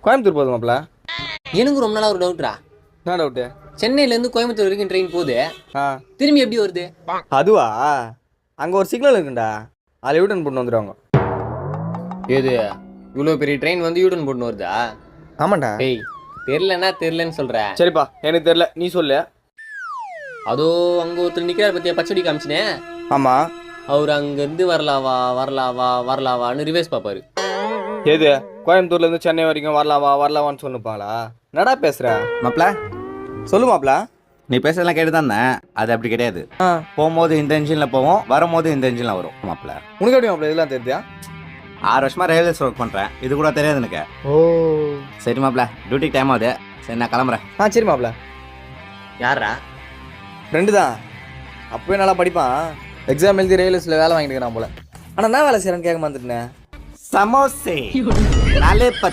கோயம்புத்தூர் போகுது மாப்பிள்ள. எனக்கு ரொம்ப நாளா ஒரு டவுட்ரா. என்ன டவுட்டு? சென்னையிலேருந்து கோயம்புத்தூர் வரைக்கும் ட்ரெயின் போகுது, திரும்பி எப்படி வருது? அதுவா, அங்கே ஒரு சிக்னல் இருக்குண்டா, அதில் யூட்டன் போட்டு வந்துடுவாங்க. ஏது இவ்வளோ பெரிய ட்ரெயின் வந்து யூட்டன் போட்டுன்னு வருதா? ஆமாண்டா. டேய் தெரிலன்னு சொல்கிறேன். சரிப்பா, எனக்கு தெரியல, நீ சொல்லு. அதோ அங்கே ஒருத்தர் நிற்கிறார் பற்றியா, பச்சடி காமிச்சினே. ஆமாம். அவர் அங்கேருந்து வரலாவான்னு ரிவேஸ் பார்ப்பாரு. எது கோயம்புத்தூர்லேருந்து சென்னை வரைக்கும் வரலாவான்னு சொன்னுப்பாங்களா? என்னடா பேசுகிற மாப்பிள? சொல்லு மாப்பிள்ள. நீ பேசுறதெல்லாம் கேட்டு தான் இருந்தேன். அது அப்படி கிடையாது. போகும்போது இந்த இன்ஜினில் போவோம், வரும்போது இந்த இன்ஜினில் வரும் மாப்பிள. உனக்கு எப்படி மாப்பிள்ள இதெல்லாம் தெரியுதா? 6 வருஷமா ரயில்வேஸ் ஒர்க் பண்ணுறேன், இது கூட தெரியாது எனக்கு. ஓ சரி மாப்பிள, டியூட்டிக்கு டைம் ஆகுது. சரி நான் கிளம்புறேன். சரி மாப்பிள்ள. யாரா? ஃப்ரெண்டு தான், அப்போயே நல்லா படிப்பான். எக்ஸாம் எழுதி ரயில்வேஸில் வேலை வாங்கிட்டு இருக்கிறான் போல. ஆனால் நான் வேலை செய்கிறேன்னு கேட்க மாட்டேன். சமோசே நாலே 10.